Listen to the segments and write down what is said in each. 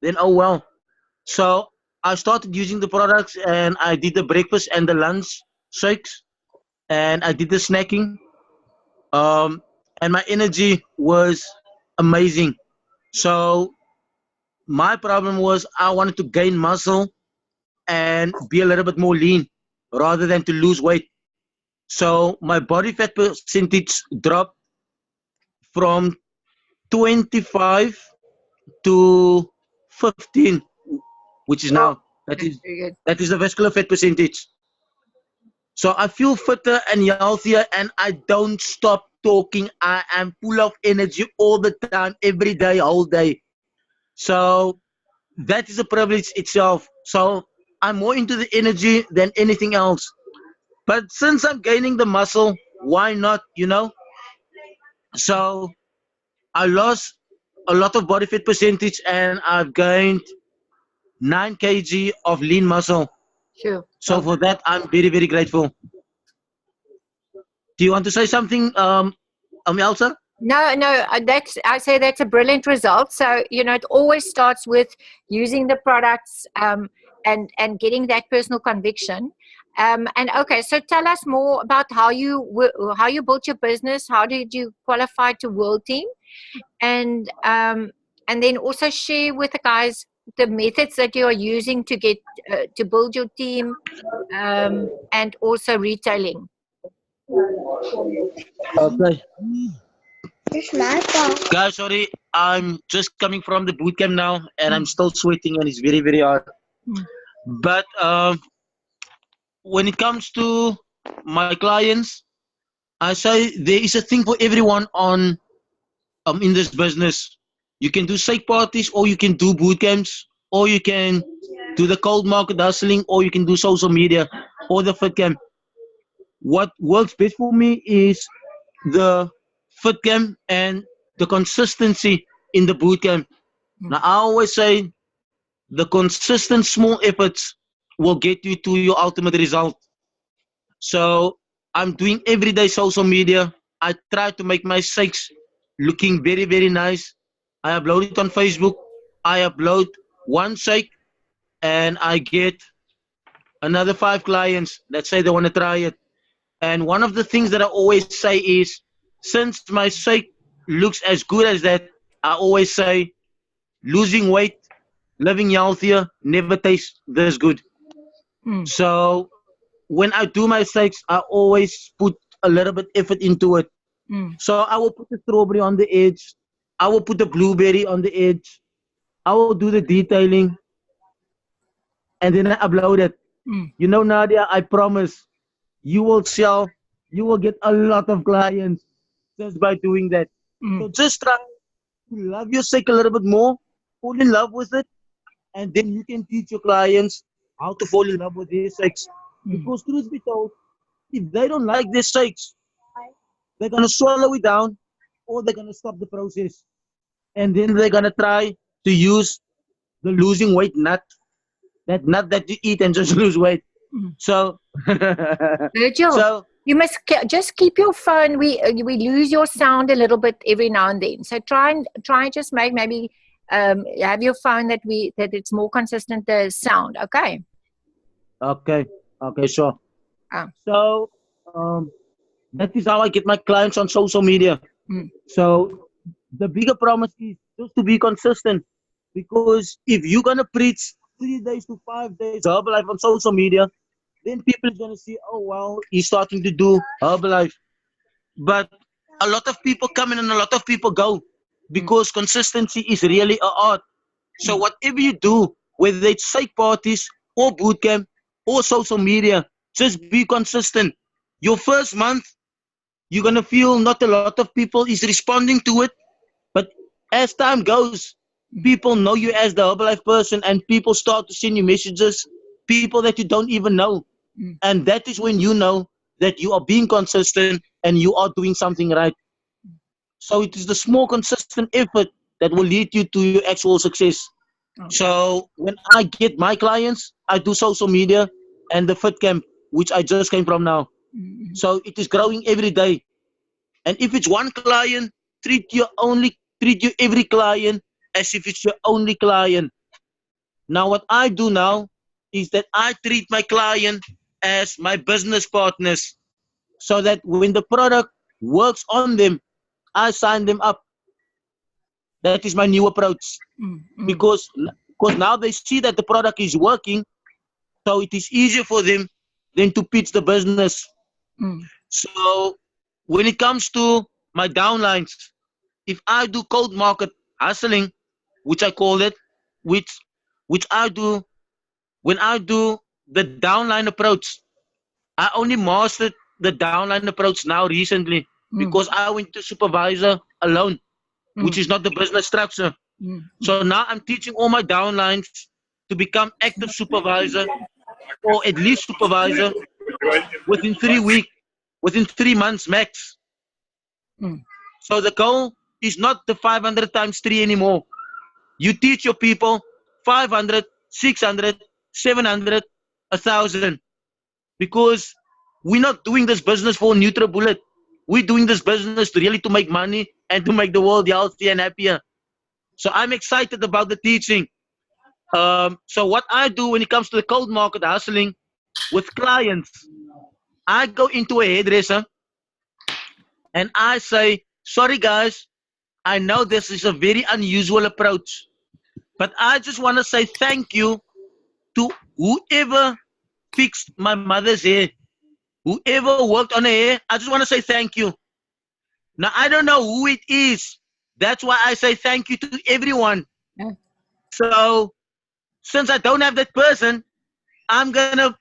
then oh well. So I started using the products, and I did the breakfast and the lunch shakes, and I did the snacking. Um, and my energy was amazing. So my problem was I wanted to gain muscle and be a little bit more lean rather than to lose weight. So my body fat percentage dropped from 25 to 15, which is Oh, now that that's is very good. that is the vascular fat percentage. So I feel fitter and healthier, and I don't stop talking. I am full of energy all the time, every day, whole day. So that is a privilege itself. So I'm more into the energy than anything else. But since I'm gaining the muscle, why not? So I lost a lot of body fat percentage, and I've gained 9 kg of lean muscle. Sure. So for that, I'm very, very grateful. Do you want to say something, Elsa? No, no, I say that's a brilliant result. So, it always starts with using the products, and getting that personal conviction. And okay, so tell us more about how you built your business. How did you qualify to World Team? And then also share with the guys the methods that you are using to get to build your team, and also retailing. Okay. Guys, sorry, I'm just coming from the boot camp now, and I'm still sweating, and it's very, very hot. Mm. But when it comes to my clients, I say there is a thing for everyone on in this business. You can do shake parties, or you can do boot camps, or you can do the cold market hustling, or you can do social media, or the fit camp. What works best for me is the fit camp and the consistency in the boot camp. Now I always say the consistent small efforts will get you to your ultimate result. So I'm doing everyday social media. I try to make my shakes looking very, very nice. I upload it on Facebook. I upload one shake, and I get another 5 clients that say they want to try it. And one of the things that I always say is, since my shake looks as good as that, I always say losing weight, living healthier never tastes this good. Mm. So when I do my shakes, I always put a little bit effort into it. Mm. So I will put the strawberry on the edge. I will put the blueberry on the edge. I will do the detailing, and then I upload it. Mm. Nadia, I promise you will sell, you will get a lot of clients just by doing that. So Mm. just try to love your shake a little bit more, fall in love with it, and then you can teach your clients how to fall in love with their shakes. Mm. Because truth be told, if they don't like their shakes, they're gonna swallow it down, or they're gonna stop the process, and then they're gonna try to use the losing weight nut, that nut that you eat and just lose weight. Mm. So, Virgil, so you must just keep your phone. We lose your sound a little bit every now and then. So try and just make maybe have your phone that it's more consistent the sound. Okay. okay, okay, sure. Ah. So, that is how I get my clients on social media. Mm. So, the bigger promise is just to be consistent. Because if you're gonna preach 3 days to 5 days Herbalife on social media, then people are gonna see, oh wow, he's starting to do Herbalife. But a lot of people come in and a lot of people go, because consistency is really an art. So whatever you do, whether it's shake parties or boot camp or social media, just be consistent. Your first month, you're gonna feel not a lot of people is responding to it, but as time goes, people know you as the Herbalife person, and people start to send you messages, people that you don't even know. Mm. And that is when you know that you are being consistent and you are doing something right. So it is the small, consistent effort that will lead you to your actual success. Okay. So when I get my clients, I do social media and the fit camp, which I just came from now. Mm. So it is growing every day. And if it's one client, treat your every client as if it's your only client. Now, what I do now is that I treat my client as my business partners so that when the product works on them, I sign them up. That is my new approach because now they see that the product is working, so it is easier for them than to pitch the business. So when it comes to my downlines, if I do cold market hustling, which I call it, which which I do when I do the downline approach, I only mastered the downline approach now recently because I went to supervisor alone, which is not the business structure. So now I'm teaching all my downlines to become active supervisor or at least supervisor within 3 weeks, within 3 months max. So the goal is not the 500 times 3 anymore. You teach your people 500, 600, 700, 1,000 because we're not doing this business for a neutral bullet. We're doing this business to really to make money and to make the world healthier and happier. So I'm excited about the teaching. So what I do when it comes to the cold market hustling with clients, I go into a hairdresser and I say, sorry guys, I know this is a very unusual approach, but I just want to say thank you to whoever fixed my mother's hair, whoever worked on her hair. I just want to say thank you. Now, I don't know who it is. That's why I say thank you to everyone. So, since I don't have that person, I'm gonna,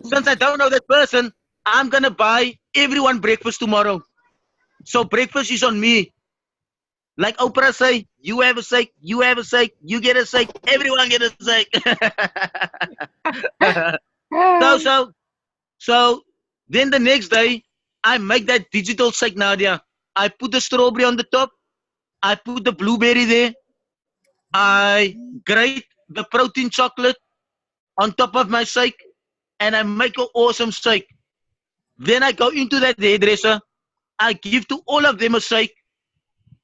since I don't know that person, I'm gonna buy everyone breakfast tomorrow. So, breakfast is on me. Like Oprah say, you have a steak, you have a steak, you get a steak, everyone get a steak. so, so, so, then the next day, I make that digital steak, Nadia. I put the strawberry on the top. I put the blueberry there. I grate the protein chocolate on top of my shake, and I make an awesome shake. Then I go into that hairdresser. I give to all of them a shake,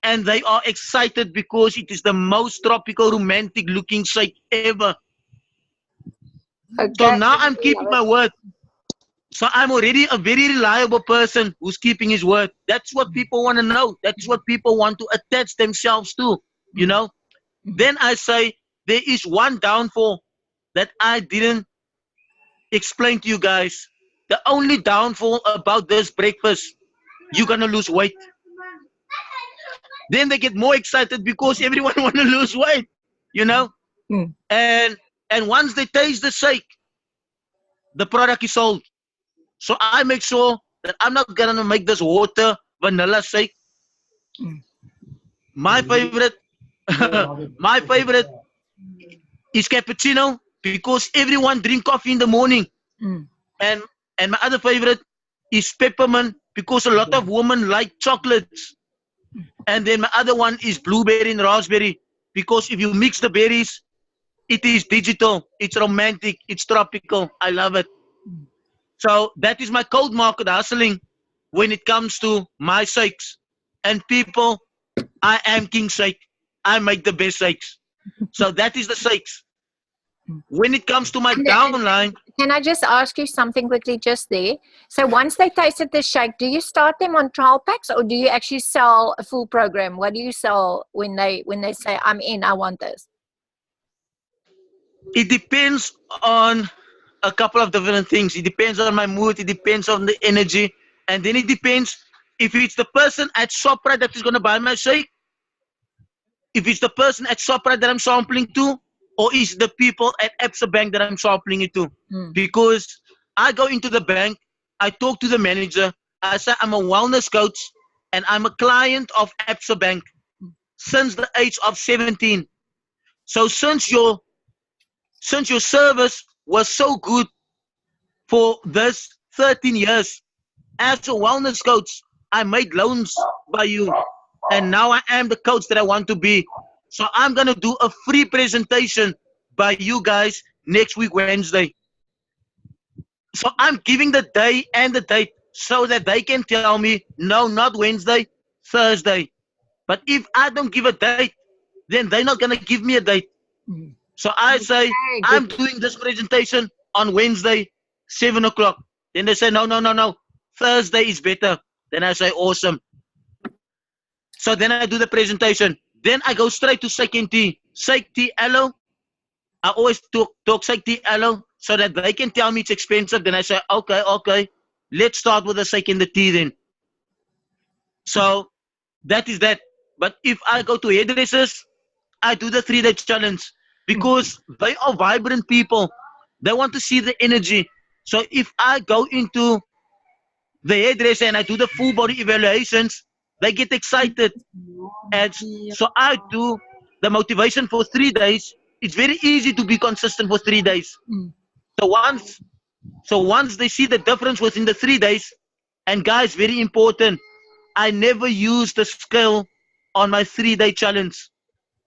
and they are excited because it is the most tropical, romantic looking shake ever. So Okay. now I'm keeping my word. So I'm already a very reliable person who's keeping his word. That's what people want to know. That's what people want to attach themselves to, you know. Then I say there is one downfall that I didn't explain to you guys. The only downfall about this breakfast, you're gonna lose weight. Then they get more excited because everyone wanna lose weight, you know. And once they taste the shake, the product is sold. So I make sure that I'm not gonna make this water vanilla shake. My favorite, my favorite is cappuccino because everyone drink coffee in the morning. And my other favorite is peppermint because a lot of women like chocolates. And then my other one is blueberry and raspberry because if you mix the berries, it is digital, it's romantic, it's tropical. I love it. So that is my cold market hustling when it comes to my shakes. And people, I am king shake. I make the best shakes. So that is the shakes. When it comes to my downline, Can I just ask you something quickly just there? So once they tasted the shake, do you start them on trial packs or do you actually sell a full program? What do you sell when they say, I'm in, I want this? it depends on a couple of different things. It depends on my mood. It depends on the energy. And then it depends if it's the person at Shoprite that is going to buy my shake, if it's the person at Shoprite that I'm sampling to, or is the people at Absa Bank that I'm sampling it to. Because I go into the bank, I talk to the manager, I say I'm a wellness coach, and I'm a client of Absa Bank since the age of 17. So since your service was so good for this 13 years, as a wellness coach, I made loans by you. And now I am the coach that I want to be. So I'm going to do a free presentation by you guys next week, Wednesday. So I'm giving the day and the date so that they can tell me, no, not Wednesday, Thursday. But if I don't give a date, then they're not going to give me a date. So I say, Okay, I'm good. doing this presentation on Wednesday, 7 o'clock. Then they say, no, no, no, no. Thursday is better. Then I say, awesome. So then I do the presentation. Then I go straight to second T. Sec T, hello. I always talk Sec T, hello, so that they can tell me it's expensive. Then I say, okay, okay. Let's start with the second T then. So that is that. But if I go to hairdressers, I do the 3-day challenge Mm. because they are vibrant people. They want to see the energy. So if I go into the hairdresser and I do the full body evaluations, they get excited. And so I do the motivation for 3 days. It's very easy to be consistent for 3 days. Mm. So once they see the difference within the 3 days, and guys, very important, I never use the scale on my 3-day challenge.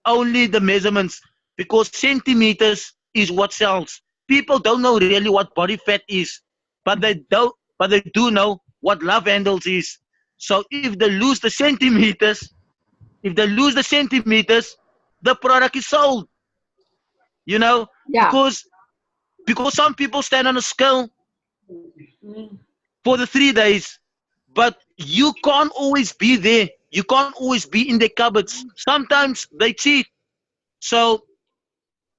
Only the measurements, because centimeters is what sells. People don't know really what body fat is, but they do know what love handles is. So if they lose the centimeters, the product is sold. You know, Yeah. because some people stand on a scale for the 3 days, but you can't always be there. You can't always be in the cupboards. Sometimes they cheat. So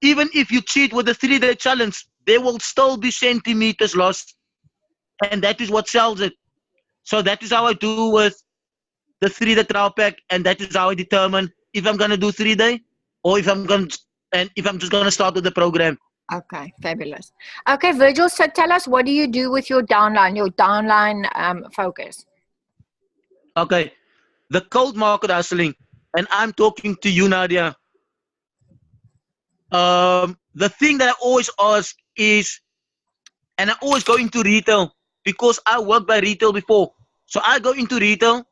even if you cheat with the 3-day challenge, there will still be centimeters lost, and that is what sells it. So that is how I do with the 3-day trial pack, and that is how I determine if I'm gonna do 3-day or if I'm just gonna start with the program. Okay, fabulous. Okay, Virgil, so tell us, what do you do with your downline focus? Okay, the cold market hustling, and I'm talking to you, Nadia. The thing that I always ask is, and I always go into retail because I worked by retail before. So I go into retail,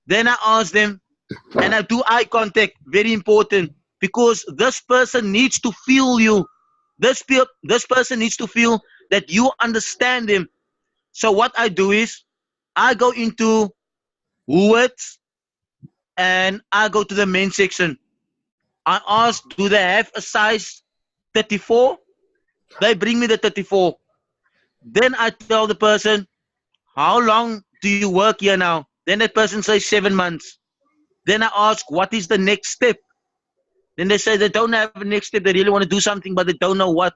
then I ask them, and I do eye contact, very important, because this person needs to feel you. This person needs to feel that you understand them. So what I do is, I go into Woolworths and I go to the men's section. I ask, do they have a size 34? They bring me the 34. Then I tell the person, how long do you work here now? Then that person says 7 months. Then I ask, what is the next step? Then they say they don't have a next step. They really want to do something, but they don't know what.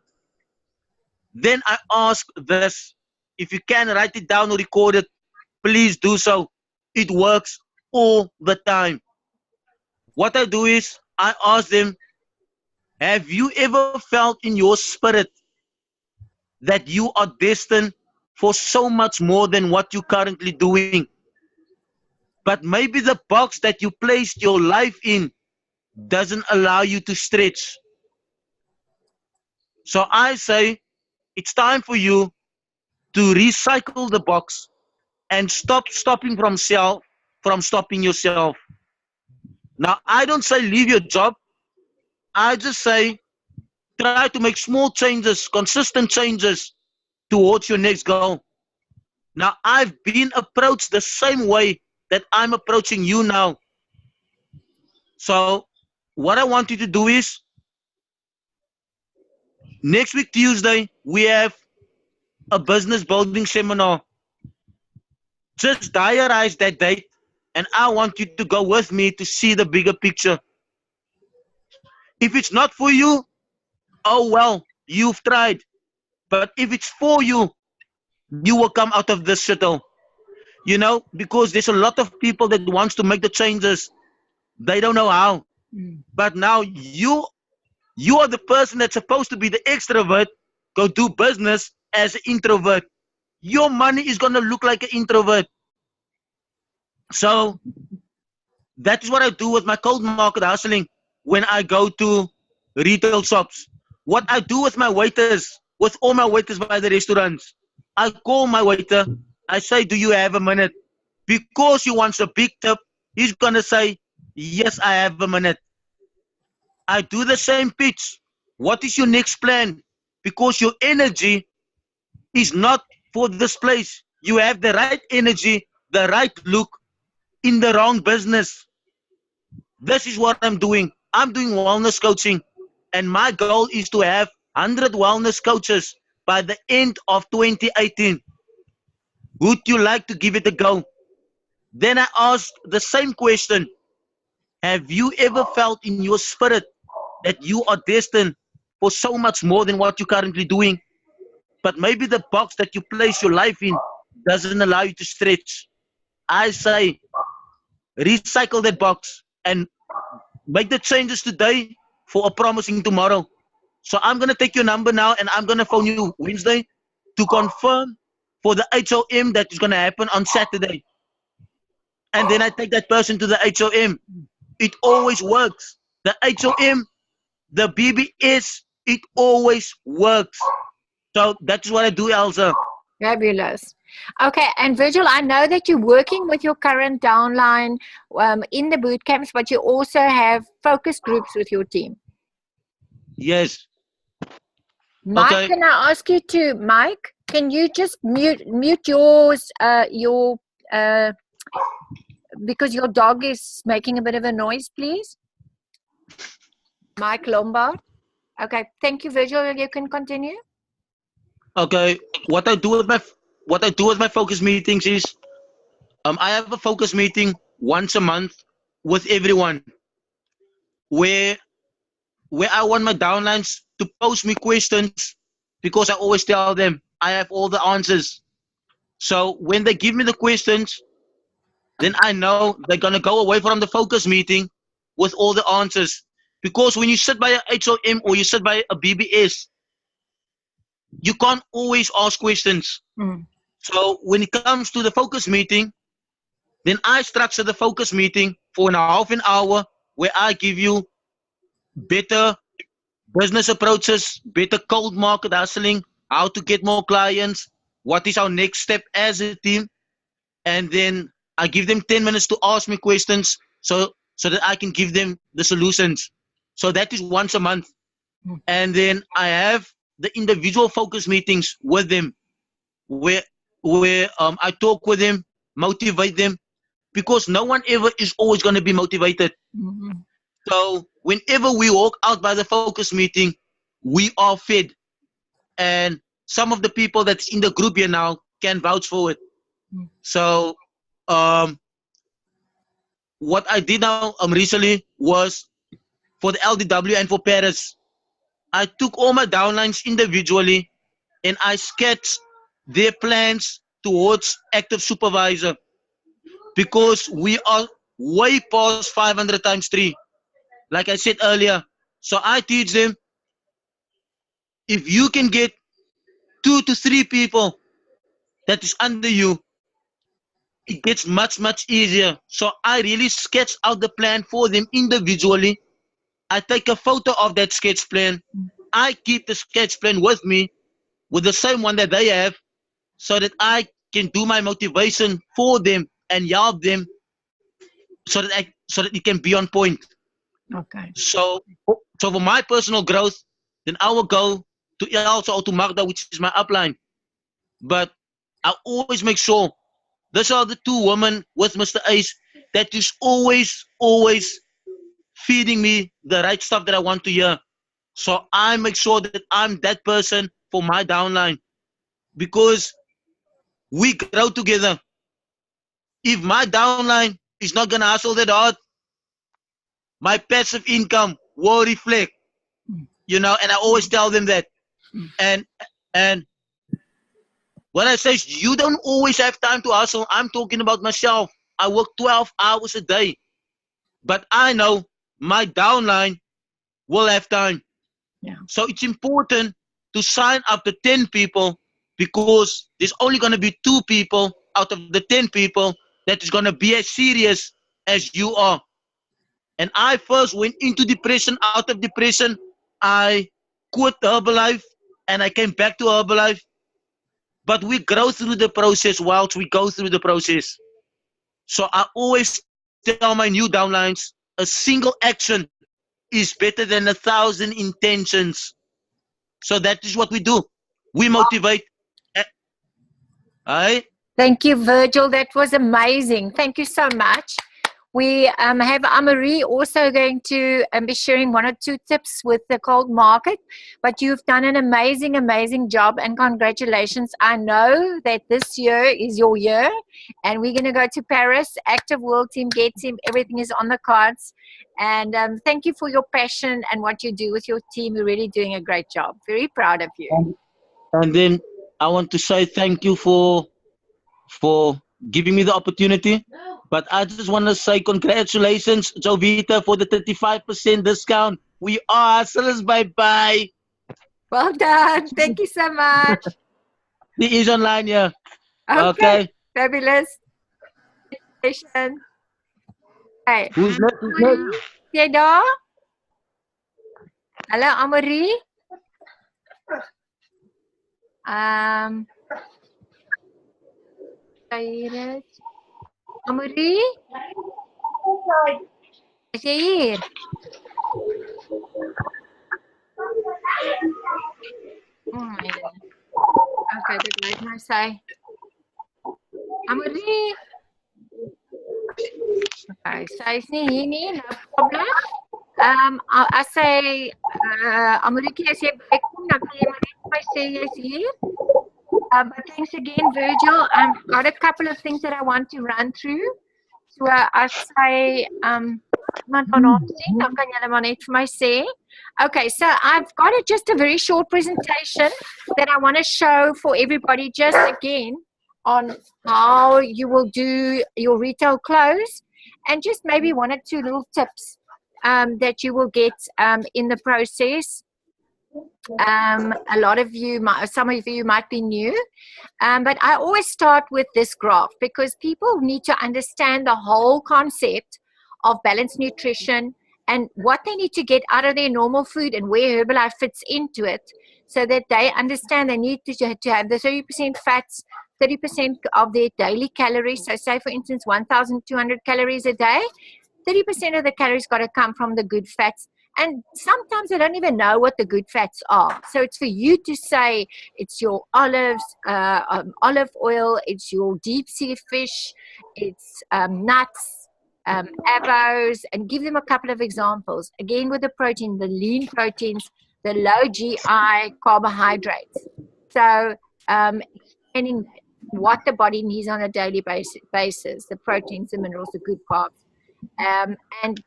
Then I ask this, if you can write it down or record it, please do so. It works all the time. What I do is, I ask them, have you ever felt in your spirit that you are destined for so much more than what you're currently doing? But maybe the box that you placed your life in doesn't allow you to stretch. So I say, it's time for you to recycle the box and stop stopping from stopping yourself. Now I don't say leave your job. I just say try to make small changes, consistent changes towards your next goal. Now I've been approached the same way that I'm approaching you now. So what I want you to do is, next week Tuesday we have a business building seminar. Just diarize that date, and I want you to go with me to see the bigger picture. If it's not for you, oh well, you've tried. But if it's for you, you will come out of this shuttle. You know, because there's a lot of people that wants to make the changes. They don't know how. Mm. But now you are the person that's supposed to be the extrovert. Go do business as an introvert. Your money is gonna look like an introvert. So that is what I do with my cold market hustling when I go to retail shops. What I do with my waiters, with all my waiters by the restaurants, I call my waiter. I say, do you have a minute? Because he wants a big tip, he's going to say, yes, I have a minute. I do the same pitch. What is your next plan? Because your energy is not for this place. You have the right energy, the right look in the wrong business. This is what I'm doing. I'm doing wellness coaching. And my goal is to have 100 wellness coaches by the end of 2018. Would you like to give it a go? Then I asked the same question. Have you ever felt in your spirit that you are destined for so much more than what you're currently doing? But maybe the box that you place your life in doesn't allow you to stretch. I say, recycle that box and make the changes today for a promising tomorrow. So I'm going to take your number now and I'm going to phone you Wednesday to confirm for the HOM that is going to happen on Saturday. And then I take that person to the HOM. It always works. The HOM, the BBS, it always works. So that's what I do, Elsa. Fabulous. Okay, and Virgil, I know that you're working with your current downline in the boot camps, but you also have focus groups with your team. Yes. Mike, Okay. can I ask you to, Mike, can you just mute yours, because your dog is making a bit of a noise, please? Mike Lombard. Okay, thank you, Virgil. You can continue. Okay. What I do with my focus meetings is I have a focus meeting once a month with everyone where I want my downlines to post me questions because I always tell them I have all the answers. So when they give me the questions, then I know they're gonna go away from the focus meeting with all the answers. Because when you sit by a HOM or you sit by a BBS, you can't always ask questions. So when it comes to the focus meeting, then I structure the focus meeting for a half an hour where I give you better business approaches, better cold market hustling, how to get more clients, what is our next step as a team, and then I give them 10 minutes to ask me questions so that I can give them the solutions. So that is once a month. And then I have the individual focus meetings with them where I talk with them, motivate them, because no one ever is always going to be motivated. So whenever we walk out by the focus meeting, we are fed. And some of the people that's in the group here now can vouch for it. So what I did now recently was for the LDW and for Paris, I took all my downlines individually and I sketched their plans towards active supervisor, because we are way past 500 times 3, like I said earlier. So I teach them, if you can get 2 to 3 people that is under you, it gets much easier. So I really sketch out the plan for them individually. I take a photo of that sketch plan. I keep the sketch plan with me, with the same one that they have, so that I can do my motivation for them and help them so that it can be on point. Okay. So for my personal growth, then I will go to also to Magda, which is my upline. But I always make sure those are the 2 women with Mr. Ace that is always feeding me the right stuff that I want to hear. So I make sure that I'm that person for my downline, because we grow together. If my downline is not gonna hustle that hard, my passive income will reflect, and I always tell them that. And when I say you don't always have time to hustle, I'm talking about myself. I work 12 hours a day, but I know my downline will have time. Yeah. So it's important to sign up the 10 people, because there's only going to be 2 people out of the 10 people that is going to be as serious as you are. And I first went into depression. Out of depression, I quit Herbalife and I came back to Herbalife. But we grow through the process whilst we go through the process. So I always tell my new downlines, a single action is better than 1,000 intentions. So that is what we do. We motivate. Right? Thank you, Virgil. That was amazing. Thank you so much. We have Amarie also going to be sharing 1 or 2 tips with the cold market. But you've done an amazing, amazing job, and congratulations. I know that this year is your year, and we're going to go to Paris. Active World Team, Get Team, everything is on the cards. And thank you for your passion and what you do with your team. You're really doing a great job. Very proud of you. And then I want to say thank you for giving me the opportunity. But I just want to say congratulations, Jovita, for the 35% discount. We are hustlers. Bye bye. Well done. Thank you so much. He is online, yeah. Okay. Okay. Fabulous. Hey. Who's next? Who's next? Jy daar? Hallo Amarie. Hier is Amarie. Is jy hier? Oh my goodness. Okay, dit lyk my sy. Amarie. Okay, sy's nie hier nie, no problem. I say, Amarie, as jy bykom, dan kan jy maar net vir my sê jy's hier. But thanks again, Virgil. I've got a couple of things that I want to run through. So as I iemand van ons sien, dan kan julle maar net vir my sê. Okay, so I've got just a very short presentation that I want to show for everybody just again on how you will do your retail close, and just maybe 1 or 2 little tips that you will get in the process. A lot of you, some of you might be new, but I always start with this graph because people need to understand the whole concept of balanced nutrition and what they need to get out of their normal food and where Herbalife fits into it, so that they understand they need to have the 30% fats, 30% of their daily calories. So say for instance 1,200 calories a day, 30% of the calories got to come from the good fats. And sometimes they don't even know what the good fats are. So it's for you to say it's your olives, olive oil, it's your deep sea fish, it's nuts, avos, and give them a couple of examples. Again with the protein, the lean proteins, the low GI carbohydrates. So explaining what the body needs on a daily basis, the proteins, the minerals, the good carbs. And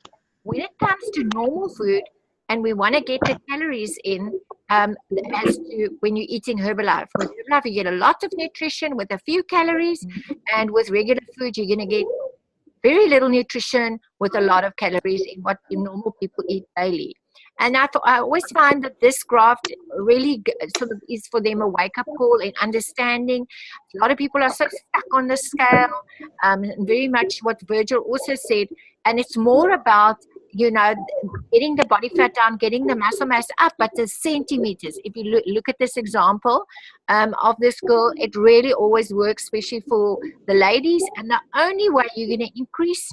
when it comes to normal food, and we want to get the calories in, as to when you're eating Herbalife. With Herbalife, you get a lot of nutrition with a few calories, and with regular food, you're going to get very little nutrition with a lot of calories in what normal people eat daily. And I always find that this graph really sort of is for them a wake-up call in understanding. A lot of people are so stuck on the scale, very much what Virgil also said, and it's more about, you know, getting the body fat down, getting the muscle mass up, but the centimeters. If you look at this example of this girl, it really always works, especially for the ladies. And the only way you're going to increase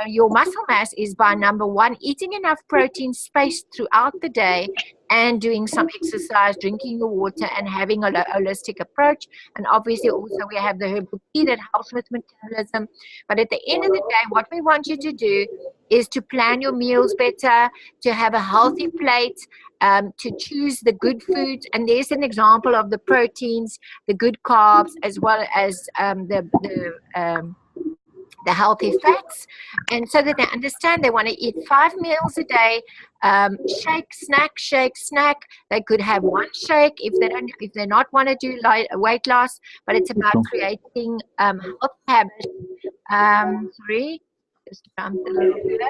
your muscle mass is by, number 1, eating enough protein spaced throughout the day, and doing some exercise, drinking your water, and having a holistic approach. And obviously also we have the herbal tea that helps with metabolism. But at the end of the day, what we want you to do is to plan your meals better, to have a healthy plate, to choose the good foods. And there's an example of the proteins, the good carbs, as well as the healthy fats. And so that they understand they want to eat 5 meals a day, shake, snack. They could have 1 shake if they not want to do weight loss, but it's about creating health habits. Sorry, just jumped a little bit.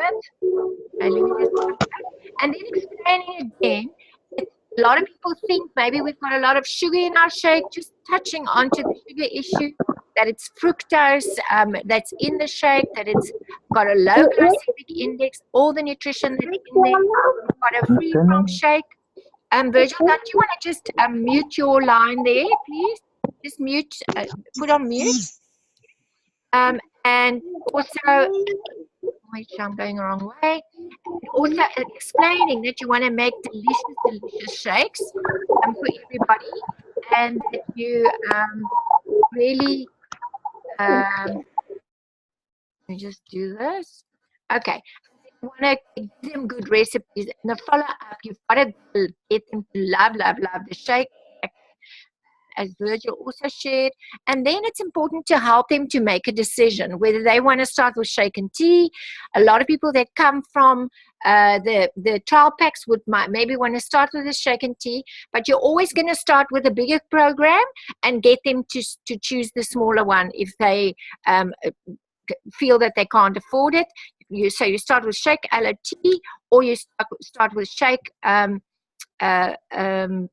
And then explaining again, a lot of people think maybe we've got a lot of sugar in our shake, just touching onto the sugar issue, that it's fructose that's in the shake, that it's got a low glycemic index, all the nutrition that's in there. We've got a free from shake. Virgil, don't you want to just mute your line there, please? Just mute, put on mute. And also, which I'm going the wrong way. Also explaining that you want to make delicious shakes for everybody, and that you really me just do this. Okay. You want to give them good recipes. And the follow up, you've got to get them to love, love, love the shake, as Virgil also shared. And then it's important to help them to make a decision whether they want to start with shake and tea. A lot of people that come from the trial packs would maybe want to start with the shake and tea, but you're always going to start with a bigger program and get them to choose the smaller one if they feel that they can't afford it. So you start with shake LOT, or you start with shake PDM and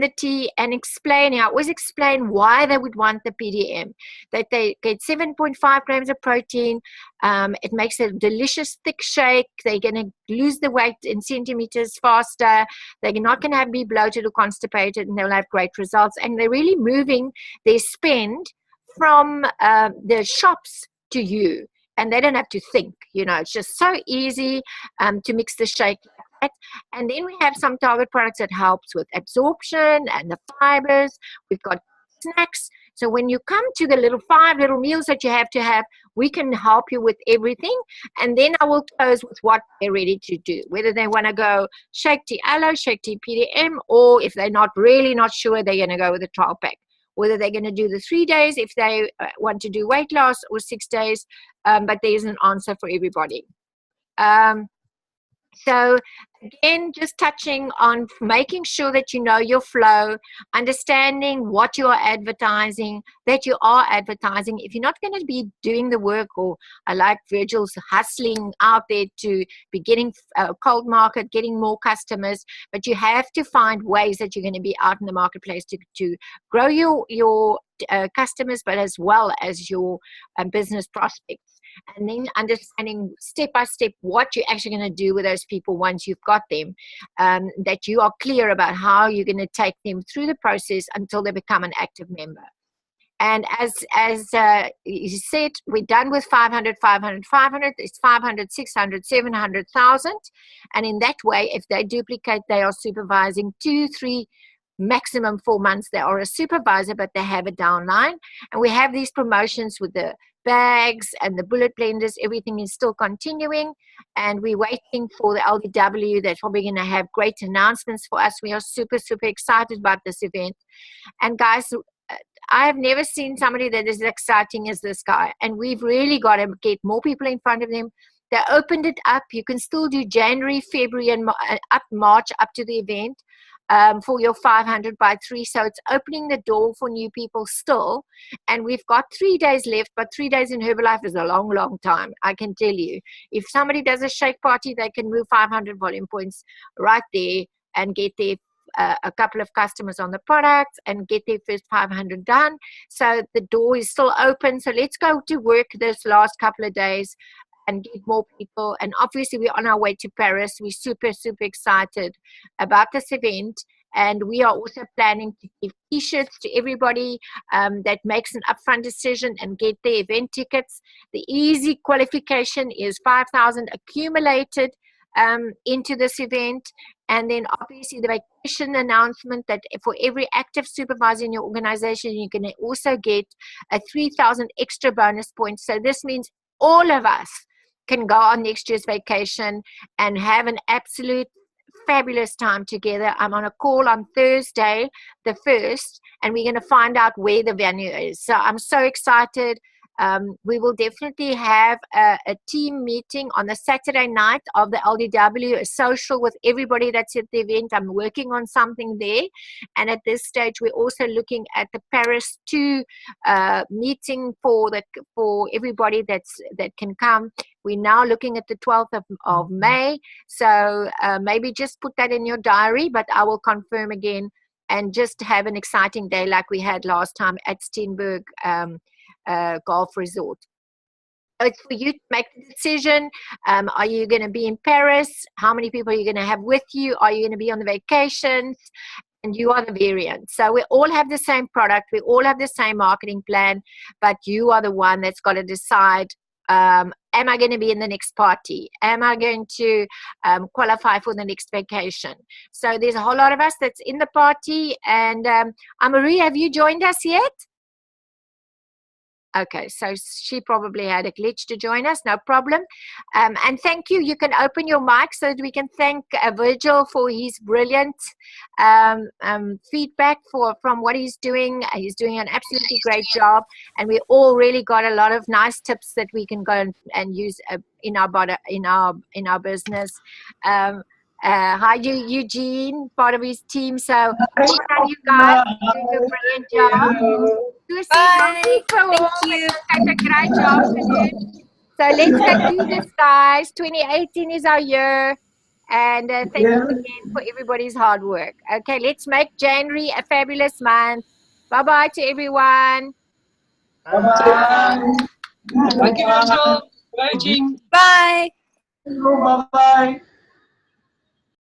the tea, and explaining. I always explain why they would want the PDM. That they get 7.5 grams of protein. It makes a delicious thick shake. They're going to lose the weight in centimeters faster. They're not going to be bloated or constipated, and they'll have great results. And they're really moving their spend from the shops to you. And they don't have to think, it's just so easy to mix the shake like that. And then we have some target products that helps with absorption and the fibers. We've got snacks. So when you come to the 5 little meals that you have to have, we can help you with everything. And then I will close with what they're ready to do, whether they want to go shake tea aloe, shake tea PDM, or if they're not sure, they're going to go with a trial pack. Whether they're going to do the 3 days if they want to do weight loss, or 6 days, but there is an answer for everybody. So again, just touching on making sure that you know your flow, understanding what you are advertising, that you are advertising. If you're not going to be doing the work, or I like Virgil's hustling out there to be getting a cold market, getting more customers, but you have to find ways that you're going to be out in the marketplace to grow your customers, but as well as your business prospects. And then understanding step by step what you're actually going to do with those people once you've got them, that you are clear about how you're going to take them through the process until they become an active member. And as you said, we're done with 500, 500, 500. It's 500, 600, 700,000. And in that way, if they duplicate, they are supervising 2, 3, maximum 4 months. They are a supervisor, but they have a downline. And we have these promotions with the bags and the bullet blenders. Everything is still continuing, and we're waiting for the LDW. That's probably going to have great announcements for us. We are super, super excited about this event. And guys, I have never seen somebody that is as exciting as this guy, and we've really got to get more people in front of them. They opened it up. You can still do January, February, and up March up to the event. For your 500 by 3. So it's opening the door for new people still. And we've got 3 days left, but 3 days in Herbalife is a long, long time, I can tell you. If somebody does a shake party, they can move 500 volume points right there and get their a couple of customers on the product and get their first 500 done. So the door is still open. So let's go to work this last couple of days and get more people. And obviously we're on our way to Paris. We're super, super excited about this event. And we are also planning to give t-shirts to everybody that makes an upfront decision and get their event tickets. The easy qualification is 5,000 accumulated into this event. And then obviously the vacation announcement that for every active supervisor in your organization, you can also get a 3,000 extra bonus points. So this means all of us can go on next year's vacation and have an absolute fabulous time together. I'm on a call on Thursday, the 1st, and we're going to find out where the venue is. So I'm so excited. We will definitely have a team meeting on the Saturday night of the LDW, a social with everybody that's at the event. I'm working on something there. And at this stage, we're also looking at the Paris 2 meeting for everybody that can come. We're now looking at the 12th of May. So maybe just put that in your diary, but I will confirm again and just have an exciting day like we had last time at Steenberg Golf Resort. It's for you to make the decision. Are you going to be in Paris? How many people are you going to have with you? Are you going to be on the vacations? And you are the variant. So we all have the same product. We all have the same marketing plan, but you are the one that's got to decide, am I going to be in the next party? Am I going to qualify for the next vacation? So there's a whole lot of us that's in the party. And Marie, have you joined us yet? Okay, so she probably had a glitch to join us. No problem. And thank you. You can open your mic so that we can thank Virgil for his brilliant feedback from what he's doing. He's doing an absolutely great job, and we all really got a lot of nice tips that we can go and use in our business. Hi, Eugene, part of his team. So well done, you guys, doing a brilliant job. Lucy, Bye. Thank It's you. a great job to do. So let's go do this, guys. 2018 is our year. And thank you again for everybody's hard work. Okay, let's make January a fabulous month. Bye-bye to everyone. Bye. Thank you, Virgil. Bye, Jean. Bye. Bye-bye.